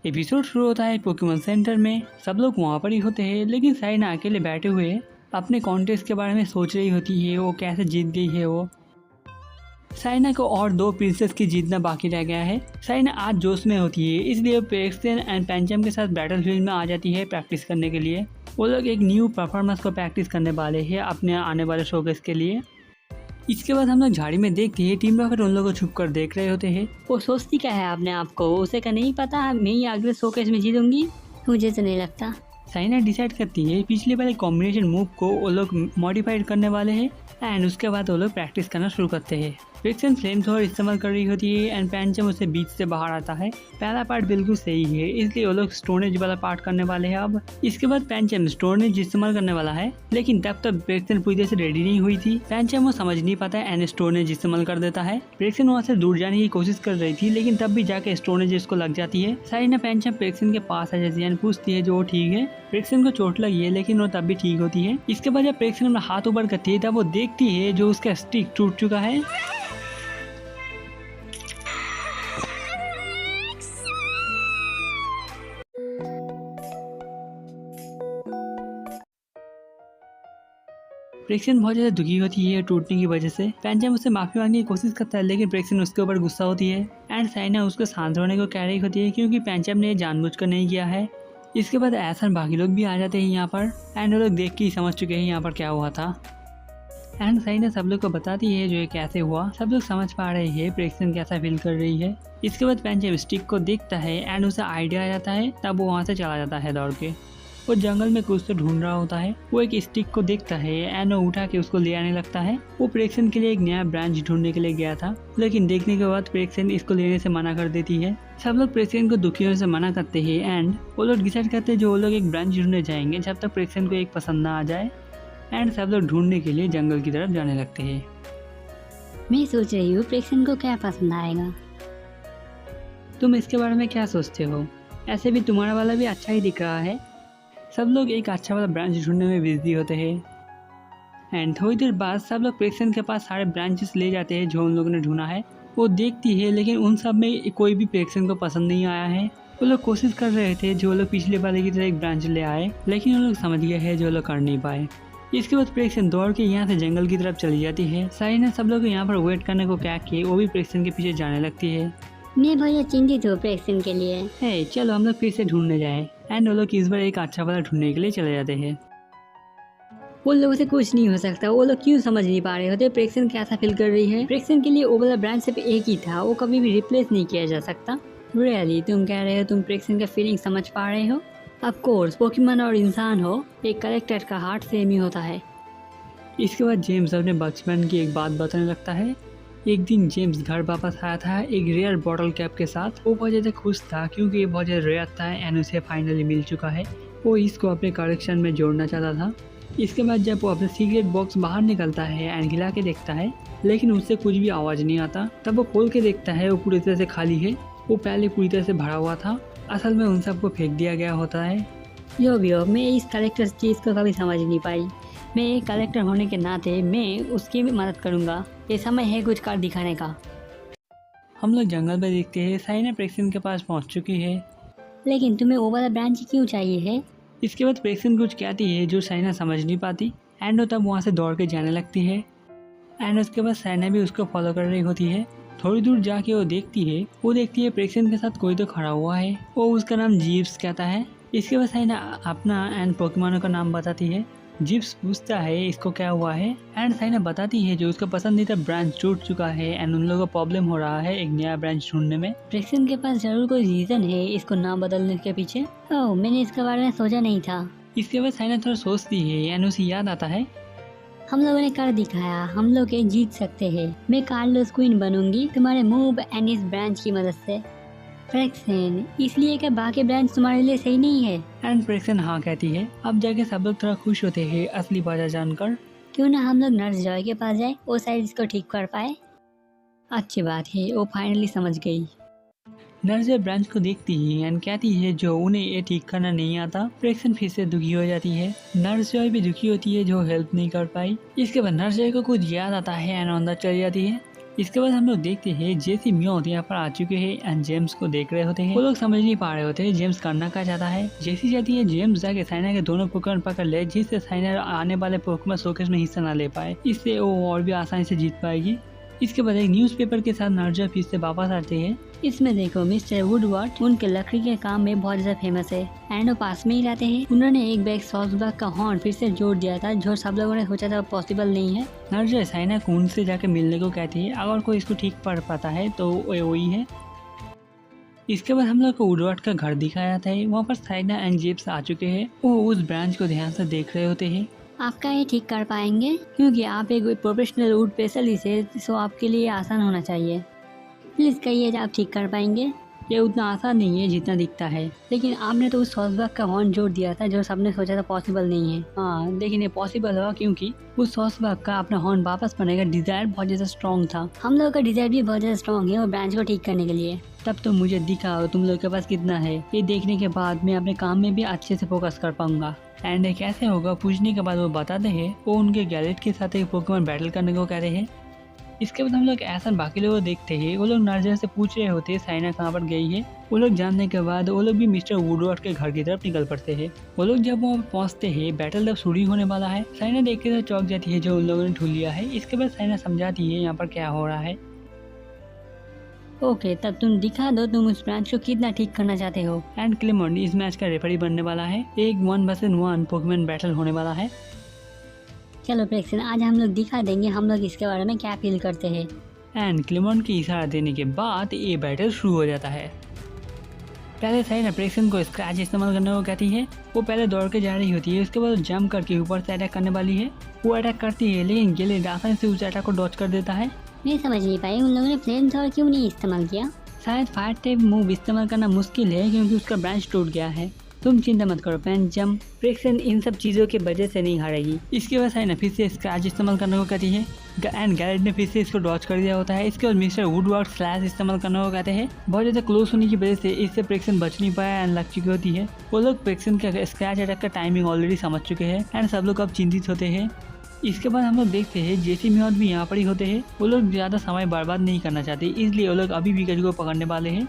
Episode शुरू होता है पोकेमॉन सेंटर में। सब लोग वहाँ पर ही होते हैं, लेकिन साइना अकेले बैठे हुए अपने कॉन्टेस्ट के बारे में सोच रही होती है, वो कैसे जीत गई है। वो साइना को और 2 प्रिंसेस की जीतना बाकी रह गया है। साइना आज जोश में होती है, इसलिए प्रेक्सन एंड पैंचम के साथ बैटलफील्ड में आ जाती है प्रैक्टिस करने के लिए। वो लोग एक न्यू परफॉर्मेंस को प्रैक्टिस करने वाले हैं अपने आने वाले शोकेस के लिए। इसके बाद हम लोग झाड़ी में देखते हैं टीम रॉकेट उन लोगों को छुप कर देख रहे होते हैं। वो सोचती क्या है अपने आप को, उसे का नहीं पता मैं ही अगले शोकेस में जीतूंगी। मुझे तो नहीं लगता। साइना डिसाइड करती है पिछले वाले कॉम्बिनेशन मूव को वो लोग मॉडिफाइड करने वाले हैं एंड उसके बाद वो लोग प्रैक्टिस करना शुरू करते हैं। प्रेक्सन फ्लेम थ्रोअर इस्तेमाल कर रही होती है एंड पैंचम उसे बीच से बाहर आता है। पहला पार्ट बिल्कुल सही है, इसलिए वो लोग स्टोनेज वाला पार्ट करने वाले हैं अब। इसके बाद पैंचम स्टोनेज इस्तेमाल करने वाला है, लेकिन तब तक प्रेक्सन पूरी तरह से रेडी नहीं हुई थी। पैंचम वो समझ नहीं पाता एंड स्टोनेज इस्तेमाल कर देता है। प्रेक्सन वहाँ से दूर जाने की कोशिश कर रही थी, लेकिन तब भी जाके स्टोनेज इसको लग जाती है। साइना पैंचम प्रेक्सन के पास आ जाती है, पूछती है जो वो ठीक है। प्रेक्सन को चोट लगी है, लेकिन वो तब भी ठीक होती है। इसके बाद जब प्रेक्सन अपना हाथ ऊपर करती है, तब वो देखती है जो उसका स्टिक टूट चुका है। प्रेक्सन बहुत ज्यादा दुखी होती है टूटने की वजह से। पैंचम उससे माफी मांगने की कोशिश करता है, लेकिन प्रेक्सन उसके ऊपर गुस्सा होती है एंड साइना उसको शांत होने को कह रही होती है, क्योंकि पैंचम ने जानबूझकर नहीं किया है। इसके बाद ऐसा बाकी लोग भी आ जाते हैं यहाँ पर एंड वो लोग देख के ही समझ चुके हैं यहाँ पर क्या हुआ था। एंड साइना सब लोग को बताती है जो ये कैसे हुआ। सब लोग समझ पा रहे हैं प्रेक्सन कैसा फील कर रही है। इसके बाद पैंचम स्टिक को देखता है एंड उसे आइडिया आ जाता है, तब वो वहाँ से चला जाता है दौड़ के। वो जंगल में कुछ तो ढूंढ रहा होता है। वो एक स्टिक को देखता है एंड वो उठा के उसको ले आने लगता है। वो प्रेक्सन के लिए एक नया ब्रांच ढूंढने के लिए गया था, लेकिन देखने के बाद प्रेक्सन इसको लेने से मना कर देती है। सब लोग प्रेक्सन को दुखी होने से मना करते हैं एंड वो लोग डिसाइड करते हैं जो वो लोग एक ब्रांच ढूंढने जाएंगे जब तक प्रेक्सन को एक पसंद ना आ जाए। एंड सब लोग ढूंढने के लिए जंगल की तरफ जाने लगते हैं। मैं सोच रही हूँ प्रेक्सन को क्या पसंद आएगा। तुम इसके बारे में क्या सोचते हो? ऐसे भी तुम्हारा वाला भी अच्छा ही दिख रहा है। सब लोग एक अच्छा वाला ब्रांच ढूंढने में बिजी होते हैं एंड थोड़ी देर बाद सब लोग प्रेक्सन के पास सारे ब्रांचेस ले जाते हैं जो उन लोगों ने ढूंढा है। वो देखती है, लेकिन उन सब में कोई भी प्रेक्सन को पसंद नहीं आया है। वो लोग कोशिश कर रहे थे जो लोग पिछले वाले की तरह एक ब्रांच ले आए, लेकिन वो लोग समझ गए हैं जो लोग कर नहीं पाए। इसके बाद प्रेक्सन दौड़ के यहाँ से जंगल की तरफ चली जाती है। साइना सब लोग यहाँ पर वेट करने को कह के वो भी प्रेक्सन के पीछे जाने लगती है। मैं बहुत चिंतित हूँ प्रेक्सन के लिए। हे चलो हम लोग फिर से ढूंढने जाए एंड वो लोग इस बार एक अच्छा वाला ढूंढने के लिए चले जाते हैं। वो लोगों से कुछ नहीं हो सकता। वो लोग क्यों समझ नहीं पा रहे होते प्रेक्सन कैसा फील कर रही है। प्रेक्सन के लिए वो वाला ब्रांड सिर्फ एक ही था, वो कभी भी रिप्लेस नहीं किया जा सकता। रियली तुम कह रहे हो तुम प्रेक्सन का फीलिंग समझ पा रहे हो? ऑफ कोर्स पोकेमॉन और इंसान हो, एक कैरेक्टर का हार्ट सेम ही होता है। इसके बाद जेम्स अपने बचपन की एक बात बताने लगता है। एक दिन जेम्स घर वापस आया था एक रेयर बॉटल कैप के साथ। वो बहुत ज़्यादा खुश था क्योंकि ये बहुत ज़्यादा रेयर था एंड उसे फाइनली मिल चुका है। वो इसको अपने कलेक्शन में जोड़ना चाहता था। इसके बाद जब वो अपने सीक्रेट बॉक्स बाहर निकलता है एंड हिला के देखता है, लेकिन उससे कुछ भी आवाज़ नहीं आता। तब वो खोल के देखता है, वो पूरी तरह से खाली है। वो पहले पूरी तरह से भरा हुआ था, असल में उन सबको फेंक दिया गया होता है। जो भी हो, मैं इस कलेक्टर चीज़ को कभी समझ नहीं पाई। मैं एक कलेक्टर होने के नाते मैं उसकी भी मदद करूँगा। ये समय है कुछ कर दिखाने का। हम लोग जंगल में देखते हैं साइना प्रेक्सन के पास पहुंच चुकी है। लेकिन तुम्हें वो वाला ब्रांच क्यों चाहिए है? इसके बाद प्रेक्सन कुछ कहती है जो साइना समझ नहीं पाती एंड वो तब वहाँ से दौड़ के जाने लगती है एंड उसके बाद साइना भी उसको फॉलो कर रही होती है। थोड़ी दूर जाके वो देखती है प्रेक्सन के साथ कोई तो खड़ा हुआ है। वो उसका नाम जीप्स कहता है। इसके बाद साइना अपना एंड पोकेमॉन का नाम बताती है। जिप्स पूछता है इसको क्या हुआ है एंड साइना बताती है जो उसका पसंदीदा ब्रांच टूट चुका है एंड उन लोगों को प्रॉब्लम हो रहा है एक नया ब्रांच ढूंढने में। प्रेक्सन के पास जरूर कोई रीजन है इसको नाम बदलने के पीछे। ओह, मैंने इसके बारे में सोचा नहीं था। इसके बाद साइना थोड़ा सोचती है एंड उसे याद आता है हम लोगों ने कर दिखाया, हम लोग ये जीत सकते हैं। मैं कार्लोस क्वीन बनूंगी तुम्हारे मूव एंड इस ब्रांच की मदद से। प्रेक्सन, इसलिए क्या बाकी ब्रांच तुम्हारे लिए सही नहीं है? एंड प्रेक्सन हाँ कहती है। अब जाके सब लोग थोड़ा खुश होते हैं असली वजह जानकर। क्यों ना हम लोग नर्स जॉय के पास जाए, वो शायद इसको ठीक कर पाए। अच्छी बात है, वो फाइनली समझ गई। नर्स जॉय ब्रांच को देखती है एंड कहती है जो उन्हें ये ठीक करना नहीं आता। प्रेक्सन फिर से दुखी हो जाती है। नर्स जॉय भी दुखी होती है जो हेल्प नहीं कर पाई। इसके बाद नर्स जॉय को कुछ याद आता है एंड अंदर चली जाती है। इसके बाद हम लोग देखते हैं जेसी म्योट यहाँ पर आ चुके हैं एंड जेम्स को देख रहे होते हैं। वो लोग समझ नहीं पा रहे होते हैं जेम्स करना क्या चाहता है। जेसी चाहती है जेम्स जाके साइना के दोनों पोकेमॉन पकड़ ले, जिससे साइना आने वाले पोकेमॉन शोकेस में हिस्सा ना ले पाए, इससे वो और भी आसानी से जीत पाएगी। इसके बाद एक न्यूज़पेपर के साथ नार्जा फिर से वापस आते हैं। इसमें देखो मिस्टर वुडवर्ड उनके लकड़ी के काम में बहुत ज्यादा फेमस है एंड वो पास में ही रहते हैं। उन्होंने एक बैग सॉल्सबर्ग का हॉर्न फिर से जोड़ दिया था, जो सब लोगों ने सोचा था पॉसिबल नहीं है। नार्जा साइना को उनसे जाके मिलने को कहती है, अगर कोई इसको ठीक पढ़ पाता है तो वही है। इसके बाद हम लोग को वुडवर्ड का घर दिखाया जाता है। वहाँ पर साइना एंड जेम्स आ चुके हैं। वो उस ब्रांच को ध्यान से देख रहे होते हैं। आपका ये ठीक कर पाएंगे क्योंकि आप एक प्रोफेशनल वुड स्पेशलिस्ट है, सो आपके लिए आसान होना चाहिए। प्लीज कहिए आप ठीक कर पाएंगे। ये उतना आसान नहीं है जितना दिखता है। लेकिन आपने तो उस सॉल्सबर्ग का हॉर्न जोड़ दिया था, जो सबने सोचा था पॉसिबल नहीं है। हाँ, लेकिन ये पॉसिबल हुआ क्योंकि उस सॉल्सबर्ग का अपना हॉर्न वापस पाने का डिजायर बहुत ज्यादा स्ट्रॉन्ग था। हम लोगों का डिजायर भी बहुत ज्यादा स्ट्रॉन्ग है वो ब्रांच को ठीक करने के लिए। तब तो मुझे दिखाओ तुम लोग के पास कितना है। ये देखने के बाद मैं अपने काम में भी अच्छे से फोकस कर पाऊंगा। एंड ये कैसे होगा पूछने के बाद वो बताते हैं वो उनके गैलेट के साथ एक पोकेमॉन बैटल करने को कह रहे हैं। इसके बाद हम लोग ऐसा बाकी लोगों को देखते हैं। वो लोग नार्जा से पूछ रहे होते हैं साइना कहाँ पर गई है। वो लोग जानने के बाद वो लोग भी मिस्टर वुडवर्ड के घर की तरफ निकल पड़ते हैं। वो लोग जब वहाँ पहुँचते हैं बैटल जब शुरू होने वाला है, साइना देख के चौंक जाती है जो उन लोगों ने ढूंढ लिया है। इसके बाद साइना समझाती है यहाँ पर क्या हो रहा है। ओके, तब तुम दिखा दो तुम उस ब्रांच को कितना ठीक करना चाहते हो। एंड क्लेमोंड इस मैच का रेफरी बनने वाला है। एक 1 वर्सेस 1 पोकेमॉन बैटल होने वाला है। चलो प्रेक्सन, आज हम लोग दिखा देंगे हम लोग इसके बारे में क्या फील करते हैं। एंड क्लेमोंड की इशारा देने के बाद ये बैटल शुरू हो जाता है। पहले साइना प्रेक्सन को स्क्रैच इस्तेमाल करने को कहती है। वो पहले दौड़ के जा रही होती है, उसके बाद जंप करके ऊपर से अटैक करने वाली है। वो अटैक करती है लेकिन गैलेट आसानी से उस अटैक को डॉच कर देता है। मैं समझ नहीं पाई उन लोगों ने फ्लेम थ्रोवर क्यों नहीं इस्तेमाल किया। शायद फायर टाइप मूव इस्तेमाल करना मुश्किल है क्योंकि उसका ब्रांच टूट गया है। तुम चिंता मत करो पैंचम, प्रेक्सन इन सब चीज़ों की वजह से नहीं हारेगी। इसके बाद साइना फिर से स्क्रैच इस्तेमाल करने को कहती है एंड गैरेट ने फिर से इसको डॉच कर दिया होता है। इसके बाद मिस्टर वुडवर्ड स्लैश इस्तेमाल करने को कहते हैं। बहुत ज़्यादा क्लोज होने की वजह से इससे प्रेक्सन बच नहीं पाया एंड लग चुकी होती है। वो लोग प्रेक्सन के स्क्रैच अटैक का टाइमिंग ऑलरेडी समझ चुके हैं एंड सब लोग अब चिंतित होते हैं। इसके बाद हम लोग देखते हैं जेसी म्योट भी यहाँ पर ही होते हैं। वो लोग ज़्यादा समय बर्बाद नहीं करना चाहते, इसलिए वो लोग अभी पिकाचू को पकड़ने वाले हैं।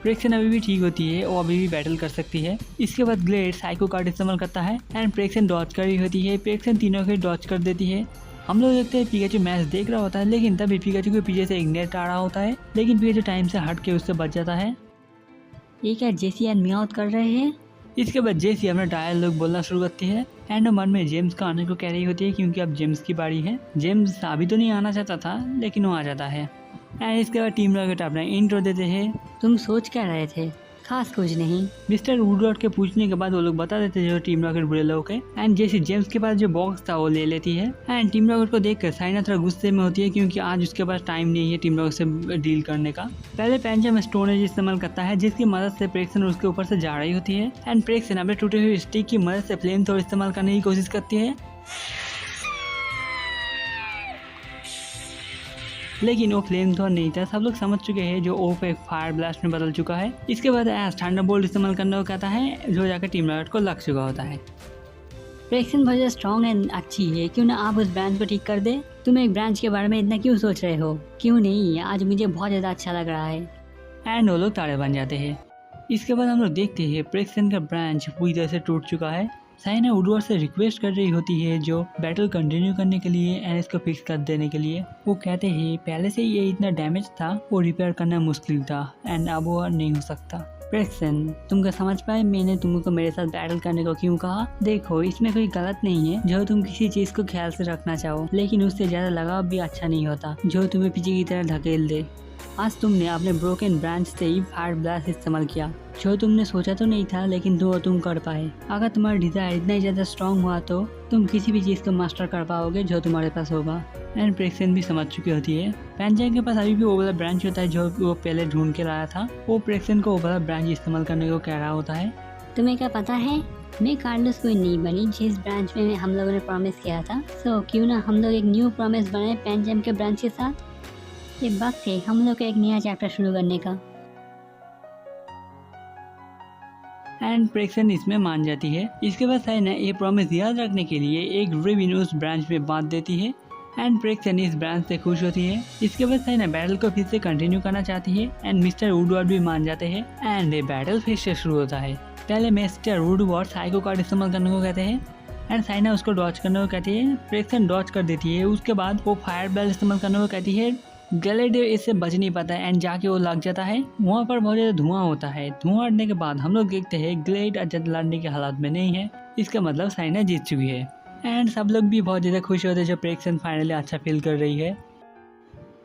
प्रेक्सन अभी भी ठीक होती है, वो अभी भी बैटल कर सकती है। इसके बाद ग्लेड साइको कार्ड इस्तेमाल करता है एंड प्रेक्सन डॉच कर रही होती है। प्रेक्सन तीनों के डॉच कर देती है। हम लोग देखते हैं पिकाचू मैच देख रहा होता है, लेकिन तभी पिकाचू के पीछे से एक नेट आ रहा होता है, लेकिन पिकाचू टाइम से हट के उससे बच जाता है। ये क्या जेसी एंड म्योट कर रहे हैं। इसके बाद जेसी अपना डायलॉग बोलना शुरू करती है एंड मन में जेम्स का आने को कह रही होती है क्योंकि अब जेम्स की बारी है। जेम्स अभी तो नहीं आना चाहता था लेकिन वो आ जाता है। एंड इसके बाद टीम रॉकेट अपना इंट्रो देते हैं। तुम सोच क्या रहे थे। खास कुछ नहीं। मिस्टर वुडवर्ड के पूछने के बाद वो लोग बता देते जो टीम रॉकेट बुरे लोग हैं एंड जैसे जेम्स के पास जो बॉक्स था वो ले लेती है। एंड टीम रॉकेट को देखकर साइना थोड़ा गुस्से में होती है क्योंकि आज उसके पास टाइम नहीं है टीम रॉकेट से डील करने का। पहले पैंचम स्टोनेज इस्तेमाल करता है जिसकी मदद से प्रेक्सन उसके ऊपर से जा रही होती है एंड प्रेक्सन अपने टूटे हुए स्टिक की मदद से फ्लेम थ्रोवर इस्तेमाल करने की कोशिश करती है, लेकिन वो फ्लेम थ्रोवर नहीं था। सब लोग समझ चुके हैं जो ओफ एक फायर ब्लास्ट में बदल चुका है। इसके बाद एस थंडरबोल्ट इस्तेमाल करने को कहता है जो जाकर टीम रॉकेट को लग चुका होता है। प्रेक्सन बहुत स्ट्रॉन्ग एंड अच्छी है, क्यों ना आप उस ब्रांच को ठीक कर दे। तुम एक ब्रांच के बारे में इतना क्यों सोच रहे हो। क्यों नहीं, आज मुझे बहुत ज़्यादा अच्छा लग रहा है। एंड वो लोग तारे बन जाते हैं। इसके बाद हम लोग देखते हैं प्रेक्सन का ब्रांच पूरी तरह से टूट चुका है। साइना वुडवर्ड से रिक्वेस्ट कर रही होती है जो बैटल कंटिन्यू करने के लिए एंड इसको फिक्स कर देने के लिए। वो कहते हैं पहले से ये इतना डैमेज था, वो रिपेयर करना मुश्किल था एंड अब वो नहीं हो सकता। प्रेक्सन, तुम क्या समझ पाए मैंने तुमको मेरे साथ बैटल करने को क्यों कहा। देखो इसमें कोई गलत नहीं है जो तुम किसी चीज को ख्याल से रखना चाहो, लेकिन उससे ज्यादा लगाव भी अच्छा नहीं होता जो तुम्हें पीछे की तरह ढकेल दे। आज तुमने अपने ब्रोकन ब्रांच से ही फायर ब्लास्ट इस्तेमाल किया जो तुमने सोचा तो नहीं था, लेकिन तुम कर पाए। अगर तुम्हारा डिजायर इतना ज़्यादा स्ट्रॉन्ग हुआ तो तुम किसी भी चीज़ को मास्टर कर पाओगे जो तुम्हारे पास होगा। एंड प्रेक्सन भी समझ चुकी होती है। पैंचम के पास अभी भी वो वाला ब्रांच होता है जो वो पहले ढूंढ के लाया था। वो प्रेक्सन को वो वाला ब्रांच इस्तेमाल करने को कह रहा होता है। तुम्हें क्या पता है, मैं कार्लोस कोई नहीं बनी जिस ब्रांच में हम लोगों ने प्रॉमिस किया था। सो क्यों ना हम लोग एक न्यू प्रॉमिस बनाए पैंचम के ब्रांच के साथ। ये वक्त है हम लोग का एक नया चैप्टर शुरू करने का। एंड प्रेक्सन इसमें मान जाती है। इसके बाद साइना ये प्रॉमिस याद रखने के लिए एक रिबिन उस ब्रांच में बांध देती है एंड प्रेक्सन इस ब्रांच से खुश होती है। इसके बाद साइना बैटल को फिर से कंटिन्यू करना चाहती है एंड मिस्टर वुडवर्ड भी मान जाते हैं एंड ये बैटल फिर से शुरू होता है। पहले मिस्टर वुडवर्ड साइको कार्ड इस्तेमाल करने को कहते हैं एंड साइना उसको डॉच करने को कहती है। प्रेक्सन डॉच कर देती है। उसके बाद वो फायर बेल इस्तेमाल करने को कहती है। ग्लेडियो इससे बच नहीं पाता है एंड जाके वो लग जाता है। वहाँ पर बहुत ज़्यादा धुआं होता है। धुआं हटने के बाद हम लोग देखते हैं ग्लेड अजद लड़ने के हालात में नहीं है। इसका मतलब साइना जीत चुकी है एंड सब लोग भी बहुत ज़्यादा खुश होते हैं जब प्रेक्सन फाइनली अच्छा फील कर रही है।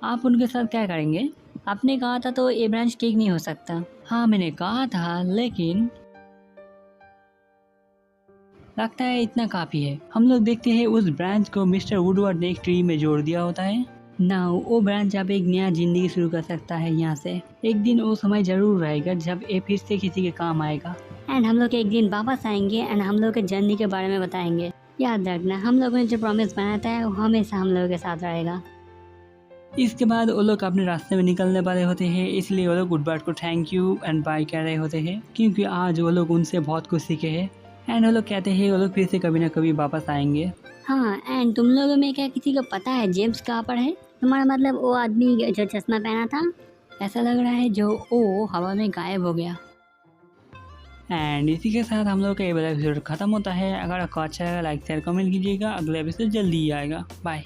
आप उनके साथ क्या करेंगे? आपने कहा था तो ये ब्रांच ठीक नहीं हो सकता। हाँ मैंने कहा था, लेकिन लगता है इतना काफ़ी है। हम लोग देखते हैं उस ब्रांच को मिस्टर वुडवर्ड ने एक ट्री में जोड़ दिया होता है। नाउ वो ब्रांच अब एक नया जिंदगी शुरू कर सकता है यहाँ से। एक दिन वो समय जरूर रहेगा जब ये फिर से किसी के काम आएगा एंड हम लोग एक दिन वापस आएंगे एंड हम लोग के जर्नी के बारे में बताएंगे। याद रखना, हम लोगों ने जो प्रॉमिस बनाया था वो हमेशा हम लोगों के साथ रहेगा। इसके बाद वो लोग अपने रास्ते में निकलने वाले होते हैं, इसलिए वो लोग वुडवर्ड को थैंक यू एंड बाय कह रहे होते हैं क्योंकि आज वो लोग उनसे बहुत कुछ सीखे हैं एंड वो लोग कहते हैं वो लोग फिर से कभी ना कभी वापस आएंगे। हाँ, एंड तुम लोगों में क्या किसी को पता है जेम्स कहाँ पर है? तुम्हारा मतलब वो आदमी जो चश्मा पहना था? ऐसा लग रहा है जो वो हवा में गायब हो गया। एंड इसी के साथ हम लोग का ये वाला एपिसोड खत्म होता है। अगर आपको अच्छा लगा लाइक शेयर कमेंट कीजिएगा। अगला एपिसोड जल्दी ही आएगा। बाय।